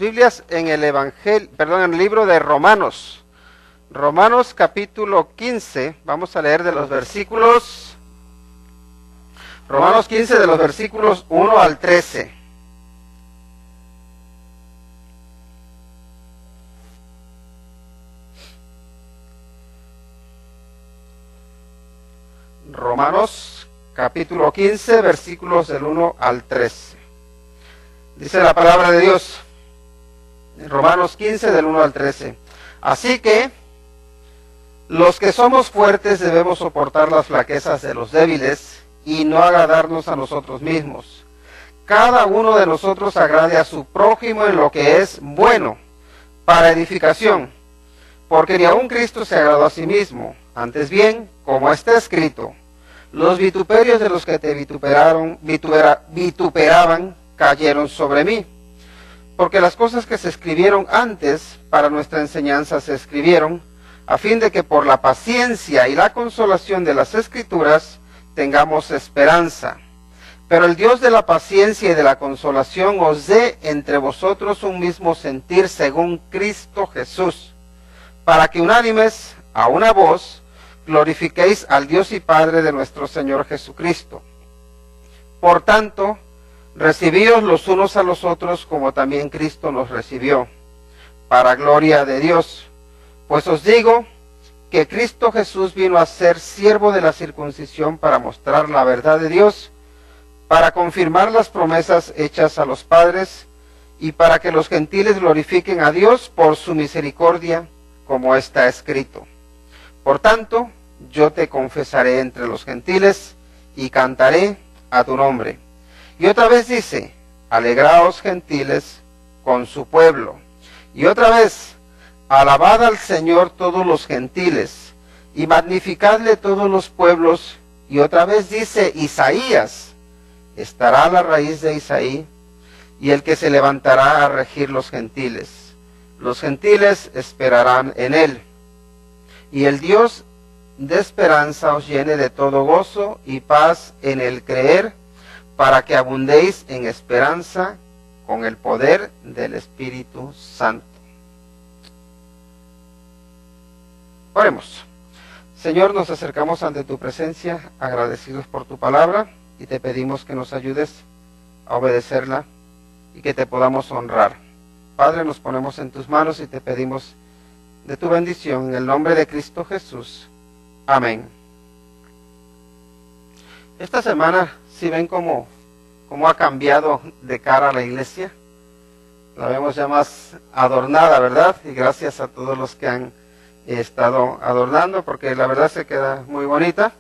Biblias en el en el libro de Romanos. Romanos capítulo 15, vamos a leer de los versículos, Romanos 15 de los versículos 1 al 13. Romanos capítulo 15, versículos del 1 al 13. Dice la palabra de Dios, Romanos 15 del 1 al 13. Así que los que somos fuertes debemos soportar las flaquezas de los débiles y no agradarnos a nosotros mismos. Cada uno de nosotros agrade a su prójimo en lo que es bueno, para edificación, porque ni aun Cristo se agradó a sí mismo. Antes bien, como está escrito, los vituperios de los que te vituperaban cayeron sobre mí. Porque las cosas que se escribieron antes para nuestra enseñanza se escribieron, a fin de que por la paciencia y la consolación de las Escrituras tengamos esperanza. Pero el Dios de la paciencia y de la consolación os dé entre vosotros un mismo sentir según Cristo Jesús, para que unánimes a una voz glorifiquéis al Dios y Padre de nuestro Señor Jesucristo. Por tanto, recibíos los unos a los otros como también Cristo nos recibió, para gloria de Dios. Pues os digo que Cristo Jesús vino a ser siervo de la circuncisión para mostrar la verdad de Dios, para confirmar las promesas hechas a los padres y para que los gentiles glorifiquen a Dios por su misericordia, como está escrito. Por tanto, yo te confesaré entre los gentiles y cantaré a tu nombre. Y otra vez dice, alegraos gentiles con su pueblo. Y otra vez, alabad al Señor todos los gentiles, y magnificadle todos los pueblos. Y otra vez dice Isaías, estará la raíz de Isaí, y el que se levantará a regir los gentiles. Los gentiles esperarán en él. Y el Dios de esperanza os llene de todo gozo y paz en el creer, para que abundéis en esperanza con el poder del Espíritu Santo. Oremos. Señor, nos acercamos ante tu presencia, agradecidos por tu palabra, y te pedimos que nos ayudes a obedecerla y que te podamos honrar. Padre, nos ponemos en tus manos y te pedimos de tu bendición en el nombre de Cristo Jesús. Amén. Esta semana, si ven cómo ha cambiado de cara a la iglesia, la vemos ya más adornada, ¿verdad? Y gracias a todos los que han estado adornando, porque la verdad se queda muy bonita.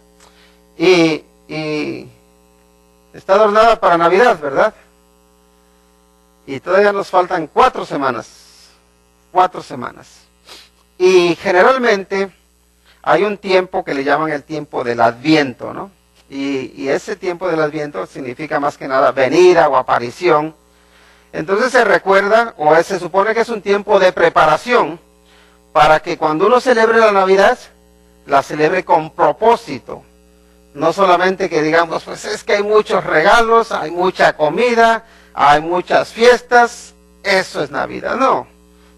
Y está adornada para Navidad, ¿verdad? Y todavía nos faltan 4 semanas. 4 semanas. Y generalmente hay un tiempo que le llaman el tiempo del Adviento, ¿no? Y ese tiempo del Adviento significa más que nada venida o aparición. Entonces se recuerda, o se supone que es un tiempo de preparación, para que cuando uno celebre la Navidad, la celebre con propósito. No solamente que digamos, pues es que hay muchos regalos, hay mucha comida, hay muchas fiestas, eso es Navidad. No,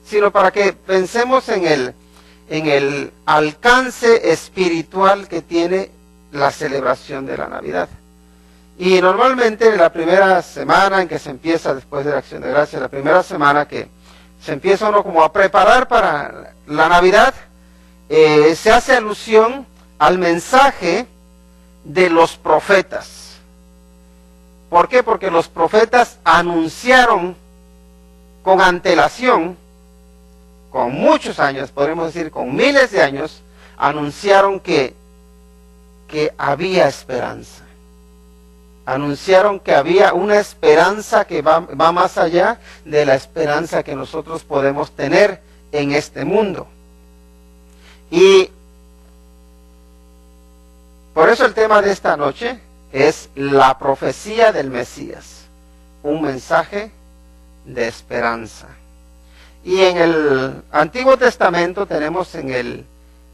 sino para que pensemos en el alcance espiritual que tiene la celebración de la Navidad. Y normalmente la primera semana en que se empieza después de la Acción de Gracias, la primera semana que se empieza uno como a preparar para la Navidad, se hace alusión al mensaje de los profetas. ¿Por qué? Porque los profetas anunciaron con antelación, con muchos años, podríamos decir con miles de años, anunciaron que había esperanza. Anunciaron que había una esperanza que va más allá de la esperanza que nosotros podemos tener en este mundo. Y por eso el tema de esta noche es la profecía del Mesías, un mensaje de esperanza. Y en el Antiguo Testamento tenemos en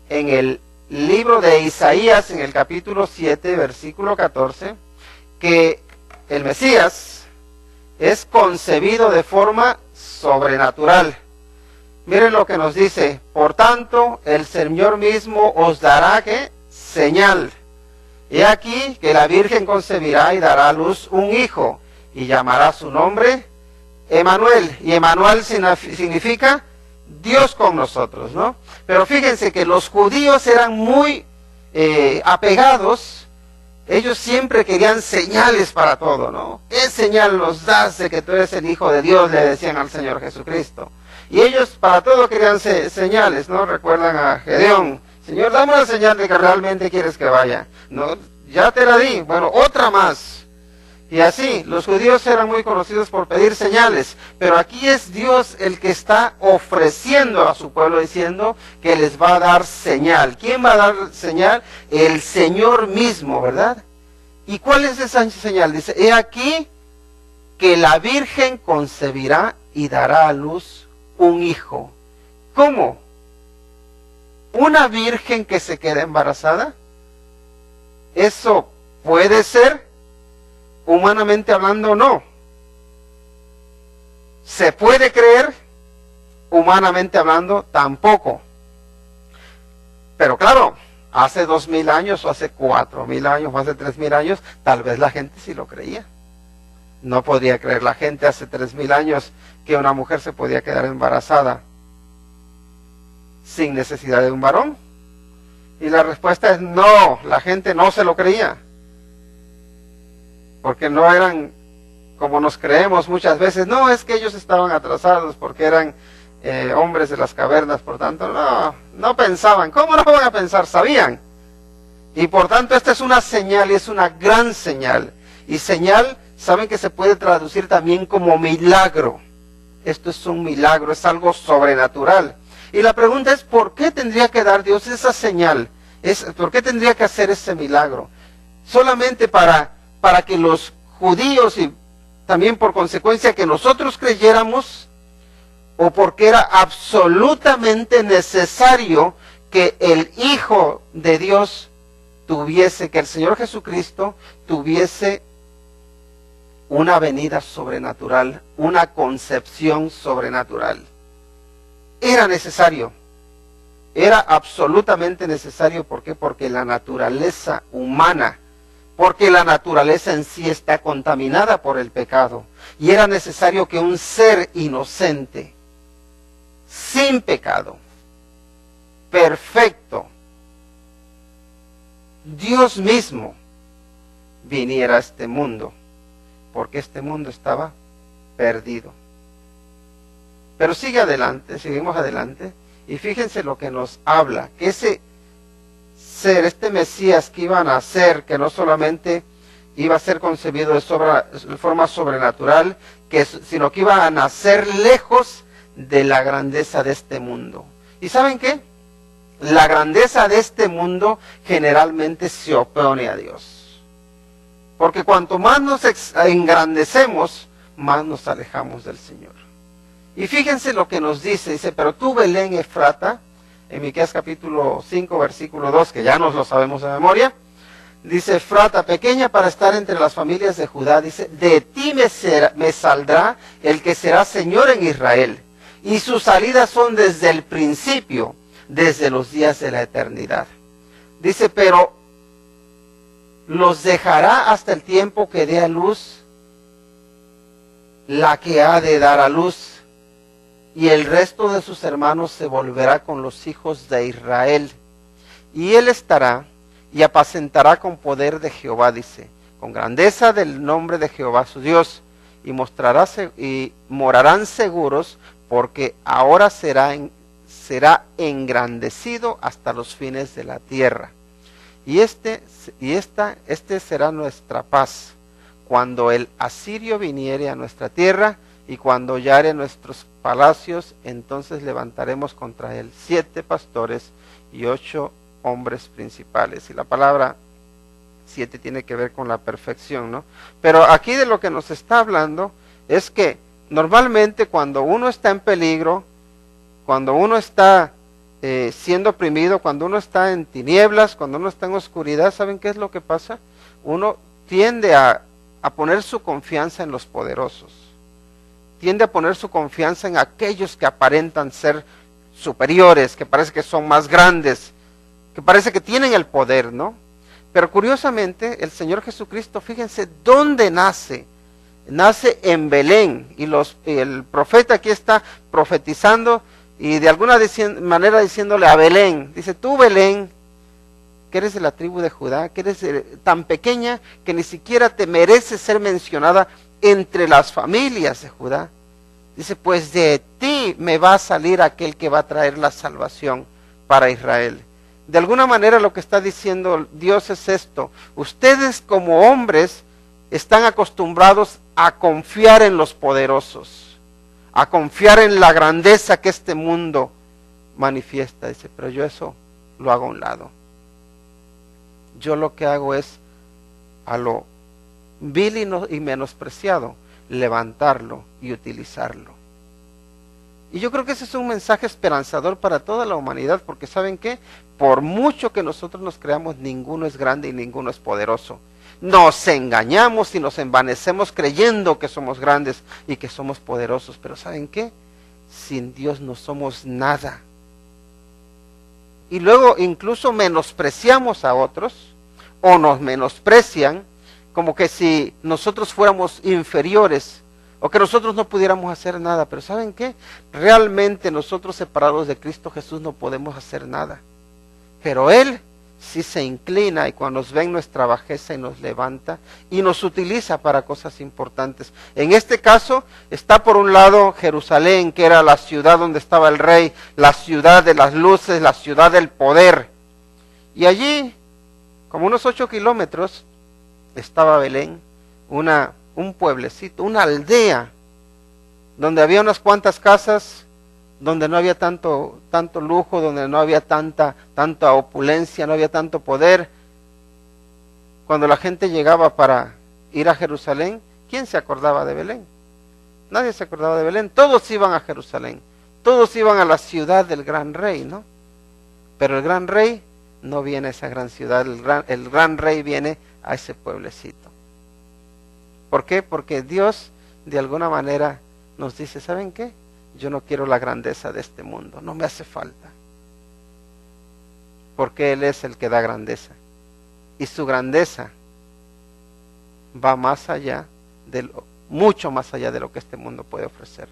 el libro de Isaías, en el capítulo 7, versículo 14, que el Mesías es concebido de forma sobrenatural. Miren lo que nos dice: por tanto, el Señor mismo os dará ¿qué? Señal. He aquí que la Virgen concebirá y dará a luz un hijo, y llamará su nombre Emanuel. Y Emanuel significa Dios con nosotros, ¿no? Pero fíjense que los judíos eran muy apegados. Ellos siempre querían señales para todo, ¿no? ¿Qué señal nos das de que tú eres el Hijo de Dios?, le decían al Señor Jesucristo. Y ellos para todo querían señales, ¿no? Recuerdan a Gedeón: Señor, dame una señal de que realmente quieres que vaya. No, ya te la di, bueno, otra más. Y así, los judíos eran muy conocidos por pedir señales, pero aquí es Dios el que está ofreciendo a su pueblo, diciendo que les va a dar señal. ¿Quién va a dar señal? El Señor mismo, ¿verdad? ¿Y cuál es esa señal? Dice: he aquí que la Virgen concebirá y dará a luz un hijo. ¿Cómo? ¿Una virgen que se queda embarazada? ¿Eso puede ser? Humanamente hablando, no. ¿Se puede creer? Humanamente hablando, tampoco. Pero claro, hace 2000 años, o hace 4000 años, o hace 3000 años, tal vez la gente sí lo creía. No podría creer la gente hace 3000 años que una mujer se podía quedar embarazada sin necesidad de un varón. Y la respuesta es no, la gente no se lo creía. Porque no eran como nos creemos muchas veces. No, es que ellos estaban atrasados porque eran hombres de las cavernas, por tanto no pensaban. ¿Cómo no van a pensar? Sabían. Y por tanto esta es una señal, y es una gran señal. Y señal, saben que se puede traducir también como milagro. Esto es un milagro, es algo sobrenatural. Y la pregunta es: ¿por qué tendría que dar Dios esa señal? ¿Por qué tendría que hacer ese milagro? Solamente para que los judíos, y también por consecuencia que nosotros creyéramos, o porque era absolutamente necesario que el Hijo de Dios tuviese, que el Señor Jesucristo tuviese una venida sobrenatural, una concepción sobrenatural. Era necesario, era absolutamente necesario. ¿Por qué? Porque la naturaleza humana, porque la naturaleza en sí está contaminada por el pecado. Y era necesario que un ser inocente, sin pecado, perfecto, Dios mismo, viniera a este mundo, porque este mundo estaba perdido. Pero sigue adelante, seguimos adelante, y fíjense lo que nos habla, que ese ser, este Mesías que iba a nacer, que no solamente iba a ser concebido de forma sobrenatural, sino que iba a nacer lejos de la grandeza de este mundo. ¿Y saben qué? La grandeza de este mundo generalmente se opone a Dios. Porque cuanto más nos engrandecemos, más nos alejamos del Señor. Y fíjense lo que nos dice, pero tú, Belén Efrata, en Miqueas capítulo 5, versículo 2, que ya nos lo sabemos de memoria, dice: Efrata, pequeña para estar entre las familias de Judá, dice: de ti me saldrá el que será Señor en Israel, y sus salidas son desde el principio, desde los días de la eternidad. Dice: pero los dejará hasta el tiempo que dé a luz la que ha de dar a luz, y el resto de sus hermanos se volverá con los hijos de Israel. Y él estará y apacentará con poder de Jehová, dice, con grandeza del nombre de Jehová su Dios, y morarán seguros, porque ahora será engrandecido hasta los fines de la tierra. Y este será nuestra paz, cuando el asirio viniere a nuestra tierra, y cuando hollare nuestros palacios, entonces levantaremos contra él 7 pastores y 8 hombres principales. Y la palabra 7 tiene que ver con la perfección, ¿no? Pero aquí de lo que nos está hablando es que normalmente cuando uno está en peligro, cuando uno está siendo oprimido, cuando uno está en tinieblas, cuando uno está en oscuridad, ¿saben qué es lo que pasa? Uno tiende a poner su confianza en los poderosos. tiende a poner su confianza en aquellos que aparentan ser superiores, que parece que son más grandes, que parece que tienen el poder, ¿no? Pero curiosamente, el Señor Jesucristo, fíjense dónde nace. Nace en Belén, y el profeta aquí está profetizando y de alguna manera diciéndole a Belén, dice, tú Belén, que eres de la tribu de Judá, que eres tan pequeña que ni siquiera te mereces ser mencionada entre las familias de Judá. Dice, pues de ti me va a salir aquel que va a traer la salvación para Israel. De alguna manera lo que está diciendo Dios es esto: ustedes como hombres están acostumbrados a confiar en los poderosos, a confiar en la grandeza que este mundo manifiesta. Dice, pero yo eso lo hago a un lado. Yo lo que hago es a lo vil y menospreciado, levantarlo y utilizarlo. Y yo creo que ese es un mensaje esperanzador para toda la humanidad, porque ¿saben qué? Por mucho que nosotros nos creamos, ninguno es grande y ninguno es poderoso. Nos engañamos y nos envanecemos creyendo que somos grandes y que somos poderosos, pero ¿saben qué? Sin Dios no somos nada. Y luego incluso menospreciamos a otros, o nos menosprecian, como que si nosotros fuéramos inferiores, o que nosotros no pudiéramos hacer nada. Pero ¿saben qué? Realmente nosotros separados de Cristo Jesús no podemos hacer nada. Pero Él sí se inclina y cuando nos ve en nuestra bajeza y nos levanta y nos utiliza para cosas importantes. En este caso está por un lado Jerusalén, que era la ciudad donde estaba el rey, la ciudad de las luces, la ciudad del poder. Y allí, como unos 8 kilómetros, estaba Belén, un pueblecito, una aldea, donde había unas cuantas casas, donde no había tanto lujo, donde no había tanta opulencia, no había tanto poder. Cuando la gente llegaba para ir a Jerusalén, ¿quién se acordaba de Belén? Nadie se acordaba de Belén, todos iban a Jerusalén, todos iban a la ciudad del gran rey, ¿no? Pero el gran rey no viene a esa gran ciudad, el gran rey viene a ese pueblecito. ¿Por qué? Porque Dios de alguna manera nos dice, ¿saben qué? Yo no quiero la grandeza de este mundo, no me hace falta. Porque Él es el que da grandeza. Y su grandeza va más allá, mucho más allá de lo que este mundo puede ofrecer.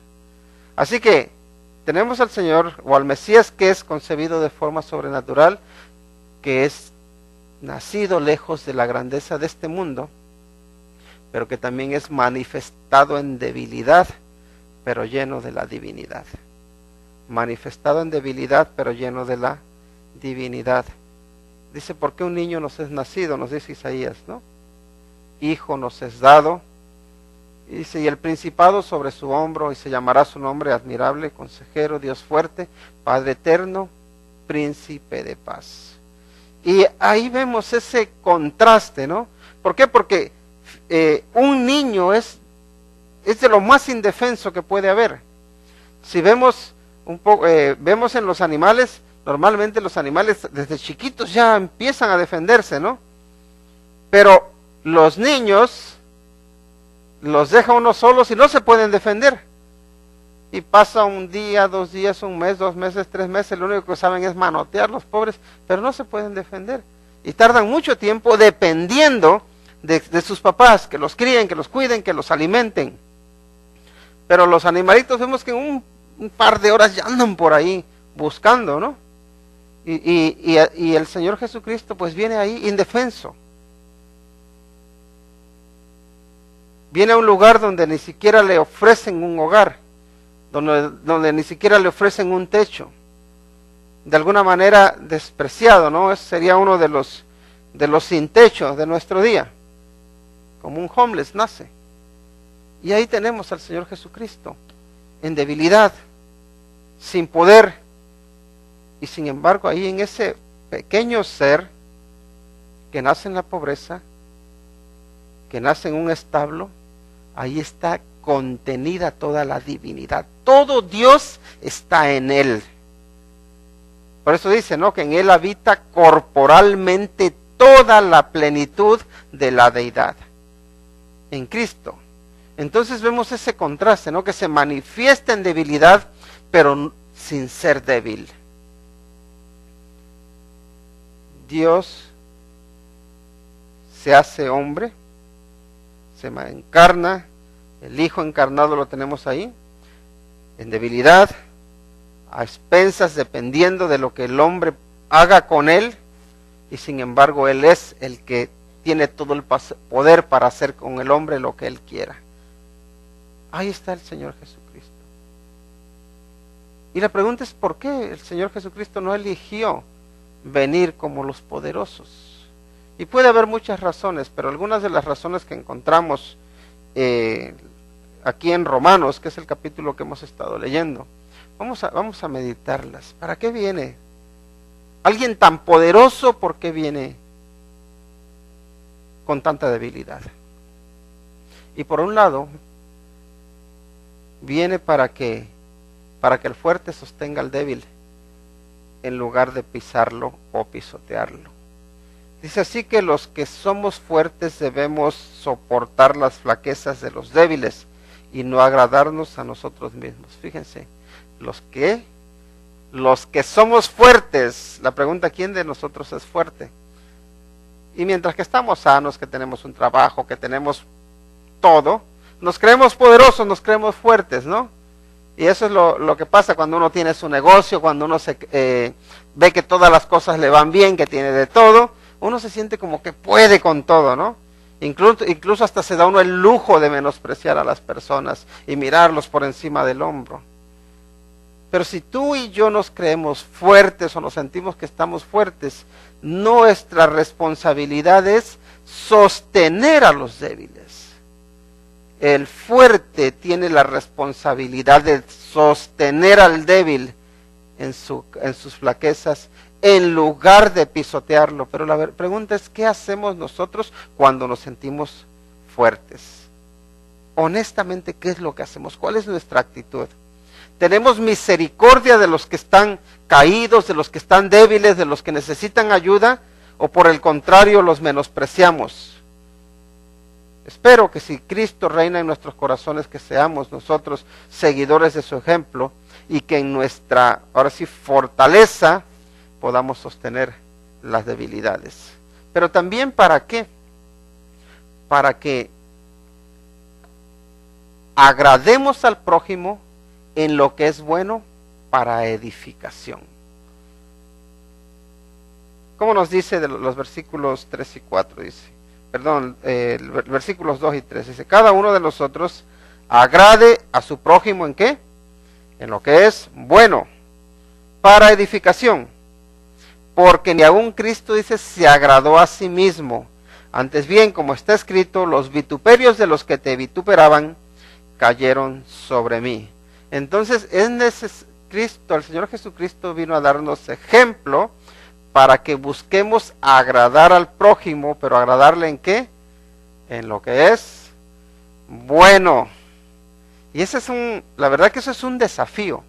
Así que tenemos al Señor, o al Mesías, que es concebido de forma sobrenatural, que es nacido lejos de la grandeza de este mundo, pero que también es manifestado en debilidad, pero lleno de la divinidad. Manifestado en debilidad, pero lleno de la divinidad. Dice, ¿por qué un niño nos es nacido? Nos dice Isaías, ¿no? Hijo nos es dado. Y dice, y el principado sobre su hombro, y se llamará su nombre admirable, consejero, Dios fuerte, Padre eterno, príncipe de paz. Y ahí vemos ese contraste, ¿no? ¿Por qué? Porque un niño es de lo más indefenso que puede haber. Si vemos vemos en los animales, normalmente los animales desde chiquitos ya empiezan a defenderse, ¿no? Pero los niños los deja uno solos y no se pueden defender. Y pasa un día, 2 días, 1 mes, 2 meses, 3 meses, lo único que saben es manotear los pobres, pero no se pueden defender. Y tardan mucho tiempo dependiendo de sus papás, que los críen, que los cuiden, que los alimenten. Pero los animalitos vemos que en un par de horas ya andan por ahí buscando, ¿no? Y el Señor Jesucristo pues viene ahí indefenso. Viene a un lugar donde ni siquiera le ofrecen un hogar, donde ni siquiera le ofrecen un techo. De alguna manera despreciado, ¿no? Sería uno de los sin techo de nuestro día. Como un homeless nace. Y ahí tenemos al Señor Jesucristo, en debilidad, sin poder. Y sin embargo, ahí en ese pequeño ser que nace en la pobreza, que nace en un establo, ahí está contenida toda la divinidad. Todo Dios está en Él. Por eso dice, ¿no?, que en Él habita corporalmente toda la plenitud de la deidad. En Cristo. Entonces vemos ese contraste, ¿no? Que se manifiesta en debilidad, pero sin ser débil. Dios se hace hombre, se encarna, el Hijo encarnado lo tenemos ahí, en debilidad, a expensas, dependiendo de lo que el hombre haga con él, y sin embargo Él es el que tiene todo el poder para hacer con el hombre lo que Él quiera. Ahí está el Señor Jesucristo. Y la pregunta es, ¿por qué el Señor Jesucristo no eligió venir como los poderosos? Y puede haber muchas razones, pero algunas de las razones que encontramos aquí en Romanos, que es el capítulo que hemos estado leyendo, vamos a meditarlas. ¿Para qué viene? Alguien tan poderoso, ¿por qué viene con tanta debilidad? Y por un lado, viene para que el fuerte sostenga al débil, en lugar de pisarlo o pisotearlo. Dice así que los que somos fuertes debemos soportar las flaquezas de los débiles y no agradarnos a nosotros mismos. Fíjense, los que somos fuertes, la pregunta, ¿quién de nosotros es fuerte? Y mientras que estamos sanos, que tenemos un trabajo, que tenemos todo, nos creemos poderosos, nos creemos fuertes, ¿no? Y eso es lo que pasa cuando uno tiene su negocio, cuando uno ve que todas las cosas le van bien, que tiene de todo, uno se siente como que puede con todo, ¿no? Incluso hasta se da uno el lujo de menospreciar a las personas y mirarlos por encima del hombro. Pero si tú y yo nos creemos fuertes o nos sentimos que estamos fuertes, nuestra responsabilidad es sostener a los débiles. El fuerte tiene la responsabilidad de sostener al débil en sus flaquezas, en lugar de pisotearlo. Pero la pregunta es, ¿qué hacemos nosotros cuando nos sentimos fuertes? Honestamente, ¿qué es lo que hacemos? ¿Cuál es nuestra actitud? ¿Tenemos misericordia de los que están caídos, de los que están débiles, de los que necesitan ayuda? ¿O por el contrario los menospreciamos? Espero que si Cristo reina en nuestros corazones, que seamos nosotros seguidores de su ejemplo y que en nuestra, ahora sí, fortaleza podamos sostener las debilidades. Pero también, ¿para qué? Para que agrademos al prójimo en lo que es bueno para edificación. ¿Cómo nos dice de los versículos 3 y 4? Dice, versículos 2 y 3, dice, cada uno de nosotros agrade a su prójimo ¿en qué? En lo que es bueno, para edificación. Porque ni aun Cristo, dice, se agradó a sí mismo. Antes bien, como está escrito, los vituperios de los que te vituperaban cayeron sobre mí. Entonces, Cristo, el Señor Jesucristo vino a darnos ejemplo para que busquemos agradar al prójimo, pero agradarle ¿en qué? En lo que es bueno. Y la verdad que eso es un desafío.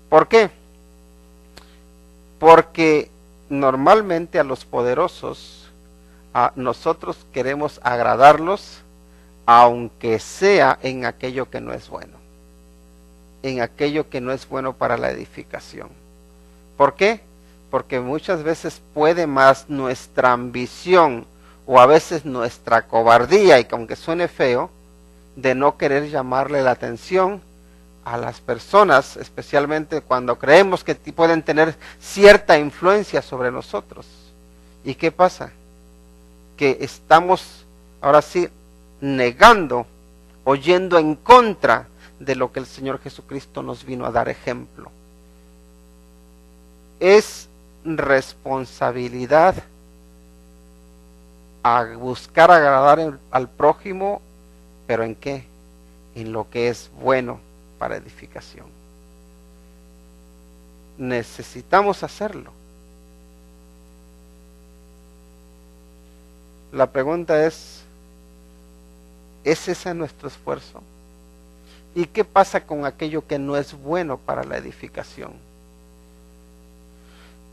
¿Por qué? Porque normalmente a los poderosos, nosotros queremos agradarlos, aunque sea en aquello que no es bueno. En aquello que no es bueno para la edificación. ¿Por qué? Porque muchas veces puede más nuestra ambición o a veces nuestra cobardía, y que aunque suene feo, de no querer llamarle la atención a las personas, especialmente cuando creemos que pueden tener cierta influencia sobre nosotros. ¿Y qué pasa? Que estamos ahora sí negando o yendo en contra de lo que el Señor Jesucristo nos vino a dar ejemplo. Es responsabilidad a buscar agradar al prójimo, pero ¿en qué? En lo que es bueno para edificación. Necesitamos hacerlo. La pregunta ¿es ese nuestro esfuerzo? ¿Y qué pasa con aquello que no es bueno para la edificación?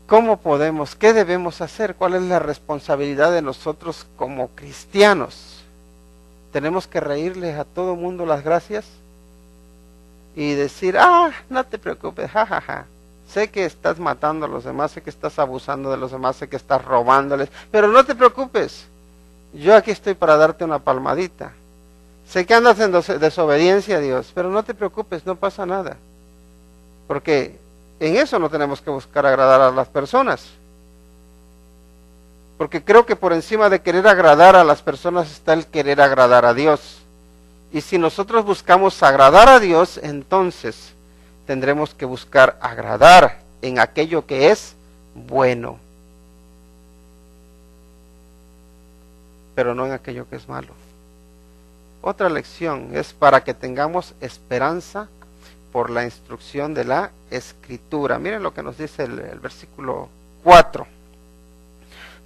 ¿Cómo podemos? ¿Qué debemos hacer? ¿Cuál es la responsabilidad de nosotros como cristianos? tenemos que reírles a todo mundo las gracias y decir, no te preocupes, jajaja. Sé que estás matando a los demás, sé que estás abusando de los demás, sé que estás robándoles, pero no te preocupes. Yo aquí estoy para darte una palmadita. Sé que andas en desobediencia a Dios, pero no te preocupes, no pasa nada. Porque en eso no tenemos que buscar agradar a las personas. Porque creo que por encima de querer agradar a las personas está el querer agradar a Dios. Y si nosotros buscamos agradar a Dios, entonces tendremos que buscar agradar en aquello que es bueno, pero no en aquello que es malo. Otra lección es para que tengamos esperanza por la instrucción de la Escritura. Miren lo que nos dice el versículo 4.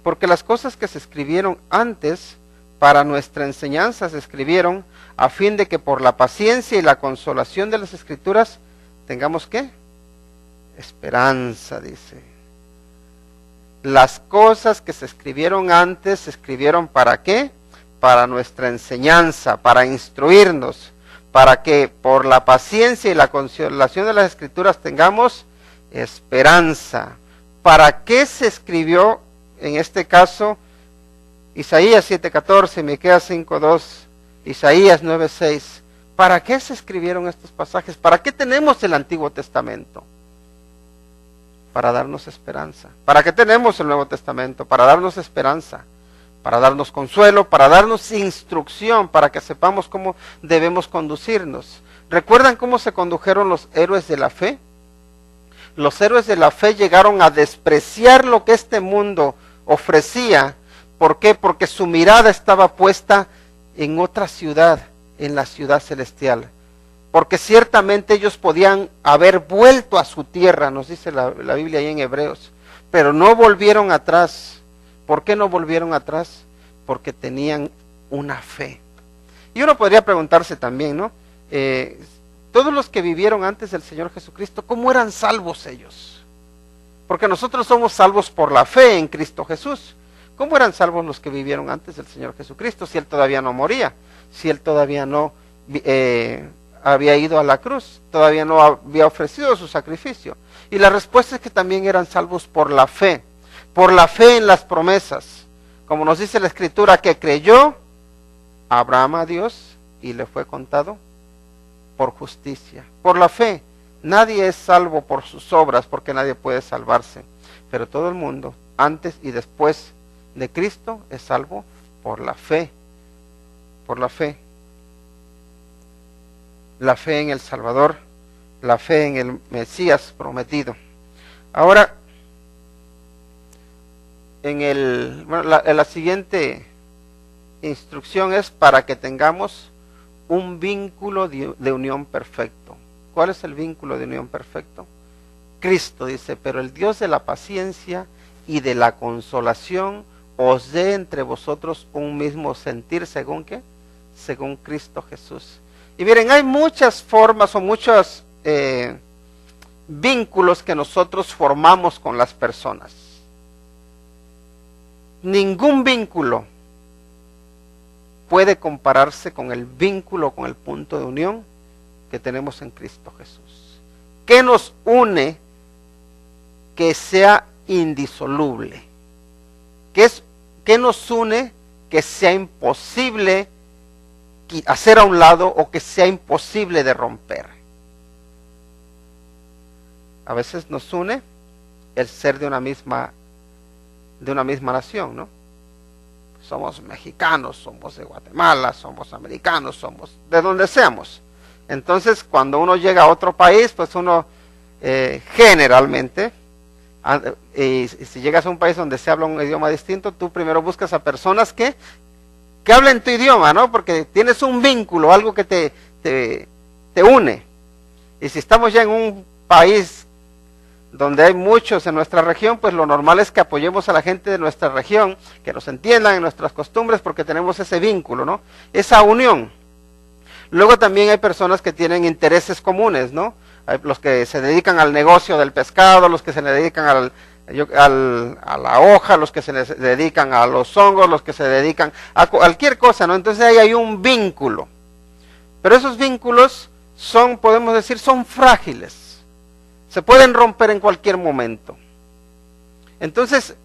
Porque las cosas que se escribieron antes para nuestra enseñanza se escribieron a fin de que por la paciencia y la consolación de las Escrituras tengamos ¿qué? Esperanza, dice. Las cosas que se escribieron antes se escribieron ¿para qué? Para nuestra enseñanza, para instruirnos, para que por la paciencia y la consolación de las Escrituras tengamos esperanza. ¿Para qué se escribió en este caso Isaías 7:14, Miqueas 5:2, Isaías 9:6? ¿Para qué se escribieron estos pasajes? ¿Para qué tenemos el Antiguo Testamento? Para darnos esperanza. ¿Para qué tenemos el Nuevo Testamento? Para darnos esperanza, para darnos consuelo, para darnos instrucción, para que sepamos cómo debemos conducirnos. ¿Recuerdan cómo se condujeron los héroes de la fe? Los héroes de la fe llegaron a despreciar lo que este mundo ofrecía. ¿Por qué? Porque su mirada estaba puesta en otra ciudad, en la ciudad celestial. Porque ciertamente ellos podían haber vuelto a su tierra, nos dice la Biblia ahí en Hebreos, pero no volvieron atrás. ¿Por qué no volvieron atrás? Porque tenían una fe. Y uno podría preguntarse también, ¿no? Todos los que vivieron antes del Señor Jesucristo, ¿cómo eran salvos ellos? Porque nosotros somos salvos por la fe en Cristo Jesús. ¿Cómo eran salvos los que vivieron antes del Señor Jesucristo? Si Él todavía no moría, si Él todavía no había ido a la cruz, todavía no había ofrecido su sacrificio. Y la respuesta es que también eran salvos por la fe en las promesas. Como nos dice la Escritura, que creyó Abraham a Dios y le fue contado por justicia. Por la fe. Nadie es salvo por sus obras, porque nadie puede salvarse. Pero todo el mundo, antes y después de Cristo, es salvo por la fe. Por la fe. La fe en el Salvador, la fe en el Mesías prometido. Ahora, la siguiente instrucción es para que tengamos un vínculo de unión perfecto. ¿Cuál es el vínculo de unión perfecto? Cristo dice, pero el Dios de la paciencia y de la consolación os dé entre vosotros un mismo sentir, ¿según qué? Según Cristo Jesús. Y miren, hay muchas formas o muchos vínculos que nosotros formamos con las personas. Ningún vínculo puede compararse con el vínculo, con el punto de unión que tenemos en Cristo Jesús. ¿Qué nos une que sea indisoluble? ¿Qué nos une que sea imposible hacer a un lado o que sea imposible de romper? A veces nos une el ser de una misma nación, ¿no? Somos mexicanos, somos de Guatemala, somos americanos, somos de donde seamos. Entonces, cuando uno llega a otro país, pues uno generalmente, y si llegas a un país donde se habla un idioma distinto, tú primero buscas a personas que hablen tu idioma, ¿no? Porque tienes un vínculo, algo que te une. Y si estamos ya en un país donde hay muchos en nuestra región, pues lo normal es que apoyemos a la gente de nuestra región, que nos entiendan en nuestras costumbres, porque tenemos ese vínculo, ¿no? Esa unión. Luego también hay personas que tienen intereses comunes, ¿no? Hay los que se dedican al negocio del pescado, los que se dedican a la hoja, los que se les dedican a los hongos, los que se dedican a cualquier cosa, ¿no? Entonces ahí hay un vínculo. Pero esos vínculos son, podemos decir, son frágiles. Se pueden romper en cualquier momento. Entonces,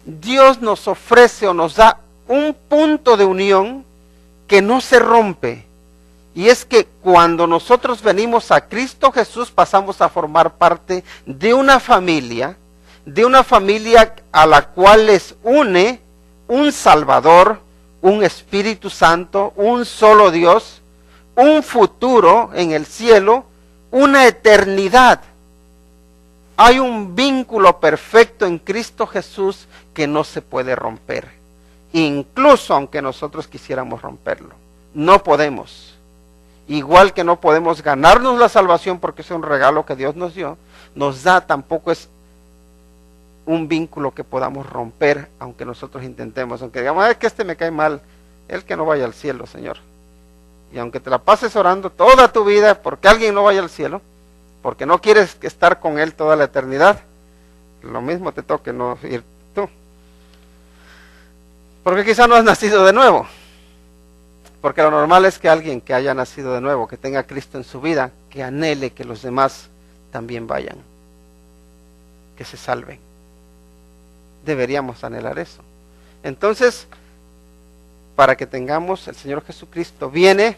Dios nos ofrece o nos da un punto de unión que no se rompe. Y es que cuando nosotros venimos a Cristo Jesús pasamos a formar parte de una familia a la cual les une un Salvador, un Espíritu Santo, un solo Dios, un futuro en el cielo, una eternidad. Hay un vínculo perfecto en Cristo Jesús que no se puede romper, incluso aunque nosotros quisiéramos romperlo. No podemos. Igual que no podemos ganarnos la salvación porque es un regalo que Dios nos dio, nos da, tampoco es un vínculo que podamos romper, aunque nosotros intentemos, aunque digamos, que este me cae mal, el que no vaya al cielo, Señor. Y aunque te la pases orando toda tu vida porque alguien no vaya al cielo, porque no quieres estar con él toda la eternidad, lo mismo te toque no ir tú. Porque quizá no has nacido de nuevo. Porque lo normal es que alguien que haya nacido de nuevo, que tenga a Cristo en su vida, que anhele que los demás también vayan, que se salven. Deberíamos anhelar eso. Entonces, para que tengamos, el Señor Jesucristo viene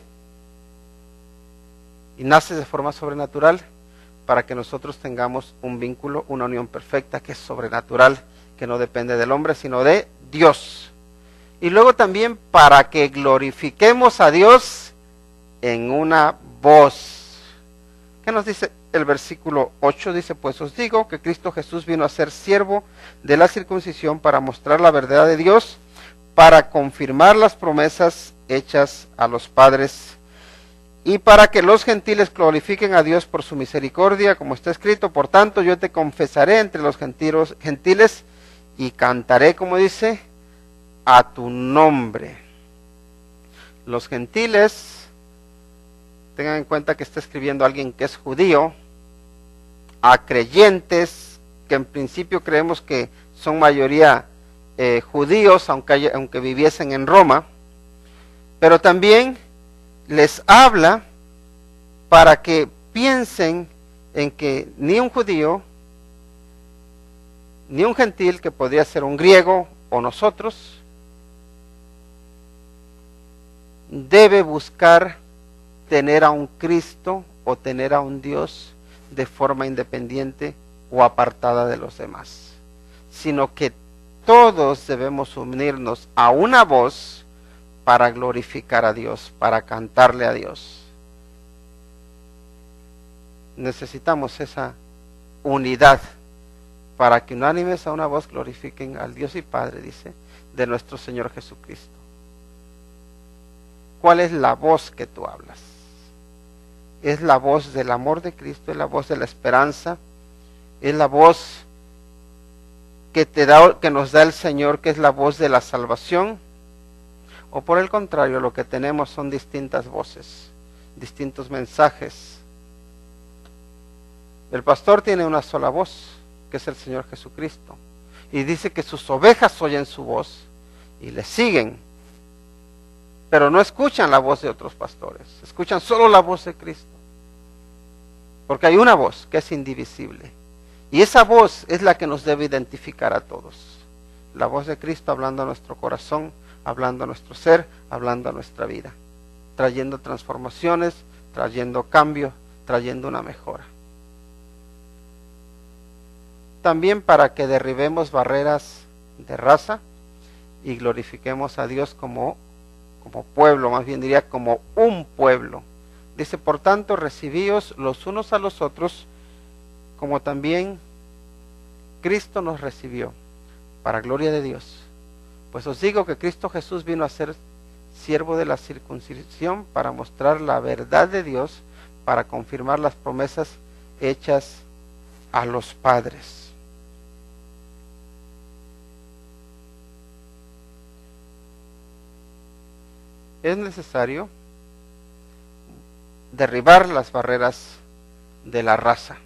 y nace de forma sobrenatural para que nosotros tengamos un vínculo, una unión perfecta que es sobrenatural, que no depende del hombre, sino de Dios. Y luego también para que glorifiquemos a Dios en una voz. ¿Qué nos dice el versículo 8? Dice, pues os digo que Cristo Jesús vino a ser siervo de la circuncisión para mostrar la verdad de Dios, para confirmar las promesas hechas a los padres y para que los gentiles glorifiquen a Dios por su misericordia, como está escrito, por tanto yo te confesaré entre los gentiles y cantaré, como dice, a tu nombre. Los gentiles, tengan en cuenta que está escribiendo alguien que es judío, a creyentes que en principio creemos que son mayoría judíos, aunque viviesen en Roma, pero también les habla para que piensen en que ni un judío, ni un gentil, que podría ser un griego o nosotros, debe buscar tener a un Cristo o tener a un Dios de forma independiente o apartada de los demás, sino que todos debemos unirnos a una voz para glorificar a Dios, para cantarle a Dios. Necesitamos esa unidad para que unánimes a una voz glorifiquen al Dios y Padre, dice, de nuestro Señor Jesucristo. ¿Cuál es la voz que tú hablas? Es la voz del amor de Cristo, es la voz de la esperanza, es la voz que nos da el Señor, que es la voz de la salvación, o por el contrario, lo que tenemos son distintas voces, distintos mensajes. El pastor tiene una sola voz, que es el Señor Jesucristo, y dice que sus ovejas oyen su voz y le siguen, pero no escuchan la voz de otros pastores, escuchan solo la voz de Cristo, porque hay una voz que es indivisible, y esa voz es la que nos debe identificar a todos, la voz de Cristo hablando a nuestro corazón, hablando a nuestro ser, hablando a nuestra vida, trayendo transformaciones, trayendo cambio, trayendo una mejora. También para que derribemos barreras de raza y glorifiquemos a Dios como pueblo, más bien diría como un pueblo. Dice, por tanto, recibíos los unos a los otros, como también Cristo nos recibió, para gloria de Dios. Pues os digo que Cristo Jesús vino a ser siervo de la circuncisión para mostrar la verdad de Dios, para confirmar las promesas hechas a los padres. Es necesario derribar las barreras de la raza.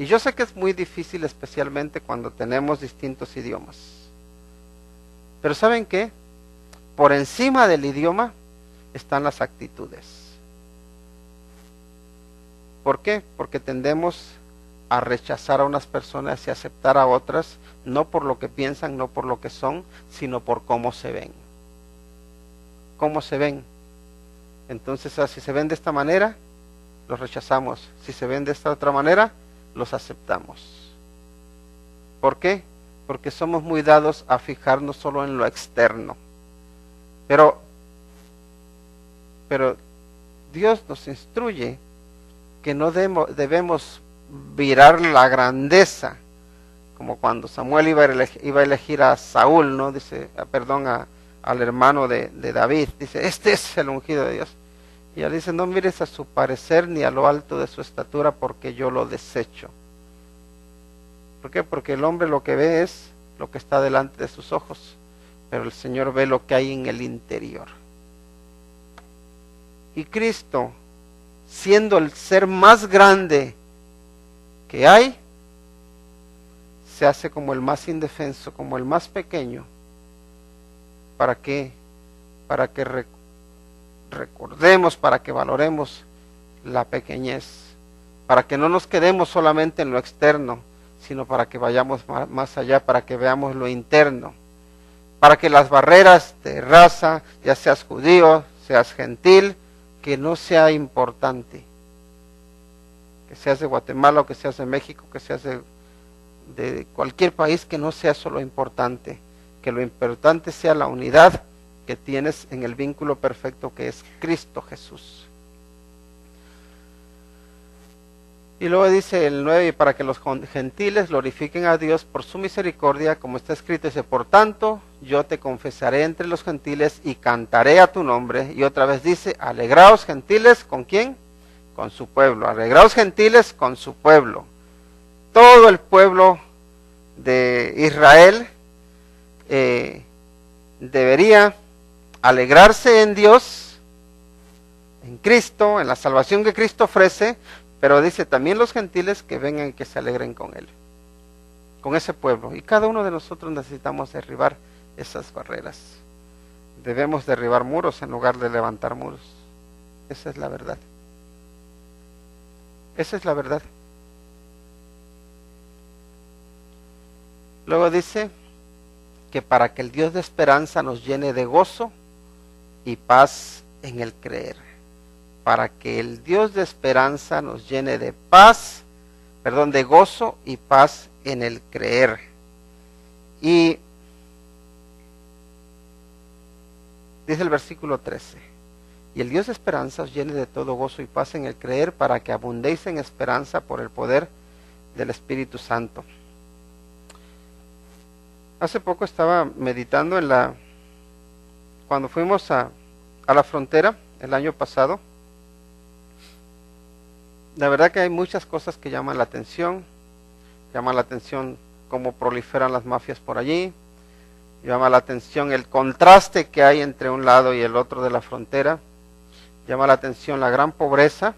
Y yo sé que es muy difícil, especialmente cuando tenemos distintos idiomas. Pero ¿saben qué? Por encima del idioma están las actitudes. ¿Por qué? Porque tendemos a rechazar a unas personas y aceptar a otras, no por lo que piensan, no por lo que son, sino por cómo se ven. ¿Cómo se ven? Entonces, si se ven de esta manera, los rechazamos. Si se ven de esta otra manera, los aceptamos. ¿Por qué? Porque somos muy dados a fijarnos solo en lo externo. Pero Dios nos instruye que no debemos virar la grandeza, como cuando Samuel iba a elegir a Saúl, ¿no? Dice, al hermano de David, dice, este es el ungido de Dios. Y él dice, no mires a su parecer ni a lo alto de su estatura, porque yo lo desecho. ¿Por qué? Porque el hombre lo que ve es lo que está delante de sus ojos, pero el Señor ve lo que hay en el interior. Y Cristo, siendo el ser más grande que hay, se hace como el más indefenso, como el más pequeño. ¿Para qué? Para que recordemos, para que valoremos la pequeñez, para que no nos quedemos solamente en lo externo, sino para que vayamos más allá, para que veamos lo interno, para que las barreras de raza, ya seas judío, seas gentil, que no sea importante, que seas de Guatemala o que seas de México, que seas de cualquier país, que no sea solo importante, que lo importante sea la unidad que tienes en el vínculo perfecto que es Cristo Jesús. Y luego dice el 9, para que los gentiles glorifiquen a Dios por su misericordia, como está escrito, dice, por tanto, yo te confesaré entre los gentiles y cantaré a tu nombre. Y otra vez dice, alegraos gentiles, ¿con quién? Con su pueblo. Alegraos gentiles con su pueblo. Todo el pueblo de Israel debería alegrarse en Dios, en Cristo, en la salvación que Cristo ofrece, pero dice también los gentiles que vengan y que se alegren con Él, con ese pueblo. Y cada uno de nosotros necesitamos derribar esas barreras. Debemos derribar muros en lugar de levantar muros. Esa es la verdad. Esa es la verdad. Luego dice que para que el Dios de esperanza nos llene de gozo y paz en el creer. Para que el Dios de esperanza nos llene de de gozo y paz en el creer. Y dice el versículo 13, y el Dios de esperanza os llene de todo gozo y paz en el creer, para que abundéis en esperanza por el poder del Espíritu Santo. Hace poco estaba meditando cuando fuimos a la frontera el año pasado. La verdad que hay muchas cosas que llaman la atención. Llama la atención cómo proliferan las mafias por allí. Llama la atención el contraste que hay entre un lado y el otro de la frontera. Llama la atención la gran pobreza.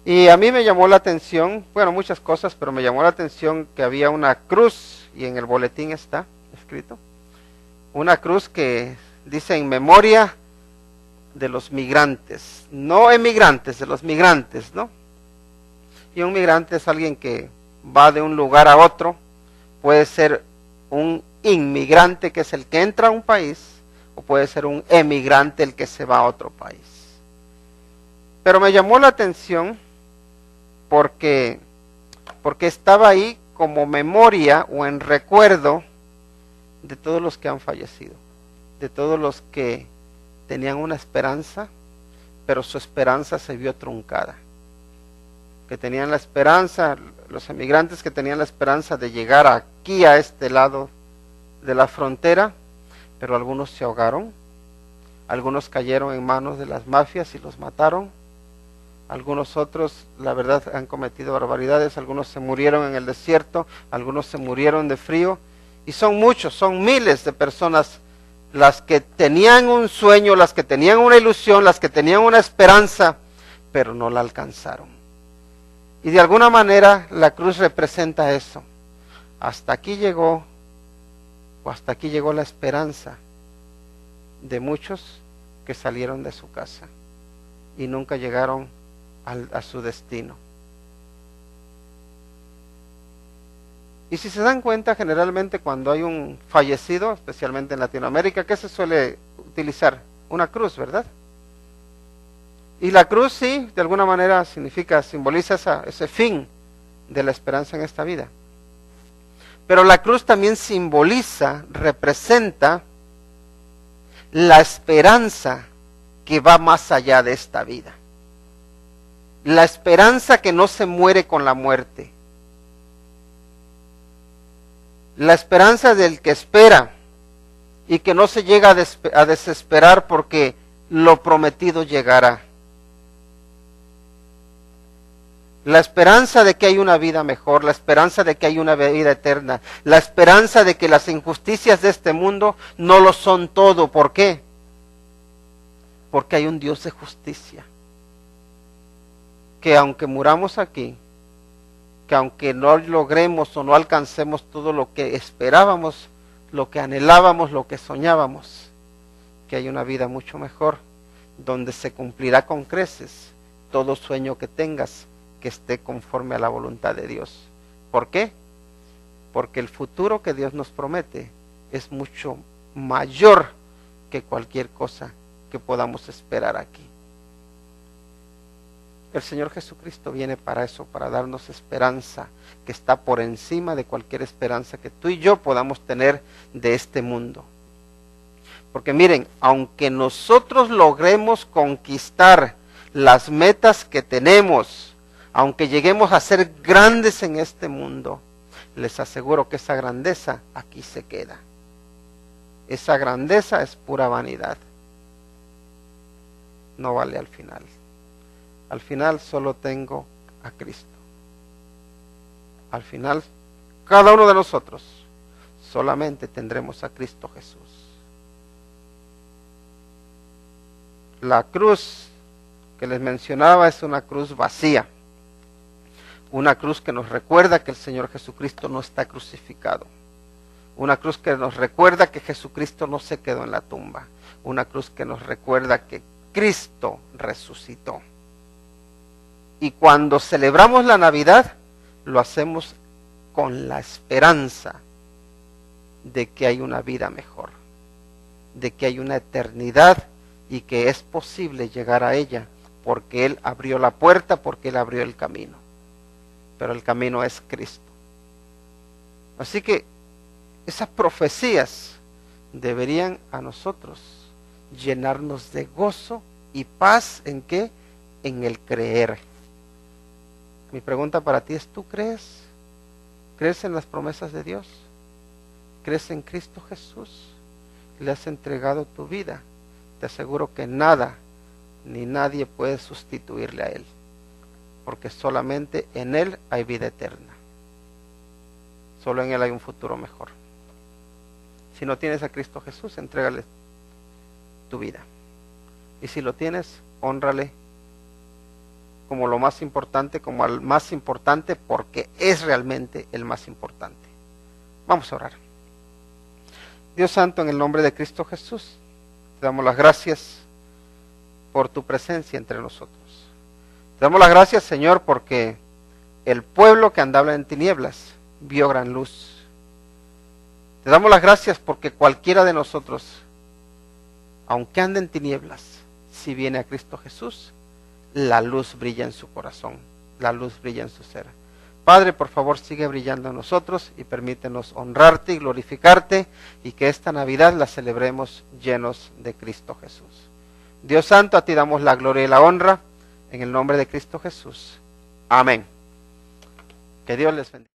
Y a mí me llamó la atención, bueno, muchas cosas, pero me llamó la atención que había una cruz, y en el boletín está escrito, una cruz que dice en memoria de los migrantes, no emigrantes, de los migrantes, ¿no? Y un migrante es alguien que va de un lugar a otro, puede ser un inmigrante que es el que entra a un país, o puede ser un emigrante el que se va a otro país. Pero me llamó la atención porque estaba ahí como memoria o en recuerdo de todos los que han fallecido, de todos los que tenían una esperanza, pero su esperanza se vio truncada. Que tenían la esperanza, los emigrantes que tenían la esperanza de llegar aquí a este lado de la frontera, pero algunos se ahogaron, algunos cayeron en manos de las mafias y los mataron, algunos otros, la verdad, han cometido barbaridades, algunos se murieron en el desierto, algunos se murieron de frío, y son muchos, son miles de personas las que tenían un sueño, las que tenían una ilusión, las que tenían una esperanza, pero no la alcanzaron. Y de alguna manera la cruz representa eso. Hasta aquí llegó la esperanza de muchos que salieron de su casa y nunca llegaron a su destino. Y si se dan cuenta, generalmente cuando hay un fallecido, especialmente en Latinoamérica, ¿qué se suele utilizar? Una cruz, ¿verdad? Y la cruz sí, de alguna manera simboliza ese fin de la esperanza en esta vida. Pero la cruz también representa la esperanza que va más allá de esta vida. La esperanza que no se muere con la muerte. La esperanza del que espera y que no se llega a desesperar porque lo prometido llegará. La esperanza de que hay una vida mejor, la esperanza de que hay una vida eterna, la esperanza de que las injusticias de este mundo no lo son todo. ¿Por qué? Porque hay un Dios de justicia. Que aunque muramos aquí, que aunque no logremos o no alcancemos todo lo que esperábamos, lo que anhelábamos, lo que soñábamos, que hay una vida mucho mejor, donde se cumplirá con creces todo sueño que tengas, que esté conforme a la voluntad de Dios. ¿Por qué? Porque el futuro que Dios nos promete es mucho mayor que cualquier cosa que podamos esperar aquí. El Señor Jesucristo viene para eso, para darnos esperanza que está por encima de cualquier esperanza que tú y yo podamos tener de este mundo. Porque miren, aunque nosotros logremos conquistar las metas que tenemos, aunque lleguemos a ser grandes en este mundo, les aseguro que esa grandeza aquí se queda. Esa grandeza es pura vanidad. No vale al final. Al final solo tengo a Cristo. Al final, cada uno de nosotros solamente tendremos a Cristo Jesús. La cruz que les mencionaba es una cruz vacía. Una cruz que nos recuerda que el Señor Jesucristo no está crucificado. Una cruz que nos recuerda que Jesucristo no se quedó en la tumba. Una cruz que nos recuerda que Cristo resucitó. Y cuando celebramos la Navidad, lo hacemos con la esperanza de que hay una vida mejor, de que hay una eternidad y que es posible llegar a ella, porque Él abrió la puerta, porque Él abrió el camino. Pero el camino es Cristo. Así que esas profecías deberían a nosotros llenarnos de gozo y paz. ¿En qué? En el creer. Mi pregunta para ti es, ¿tú crees? ¿Crees en las promesas de Dios? ¿Crees en Cristo Jesús? ¿Le has entregado tu vida? Te aseguro que nada ni nadie puede sustituirle a Él, porque solamente en Él hay vida eterna. Solo en Él hay un futuro mejor. Si no tienes a Cristo Jesús, entrégale tu vida. Y si lo tienes, hónrale como lo más importante, como al más importante, porque es realmente el más importante. Vamos a orar. Dios Santo, en el nombre de Cristo Jesús, te damos las gracias por tu presencia entre nosotros. Te damos las gracias, Señor, porque el pueblo que andaba en tinieblas vio gran luz. Te damos las gracias porque cualquiera de nosotros, aunque ande en tinieblas, si viene a Cristo Jesús, la luz brilla en su corazón, la luz brilla en su ser. Padre, por favor, sigue brillando en nosotros y permítenos honrarte y glorificarte, y que esta Navidad la celebremos llenos de Cristo Jesús. Dios Santo, a ti damos la gloria y la honra, en el nombre de Cristo Jesús. Amén. Que Dios les bendiga.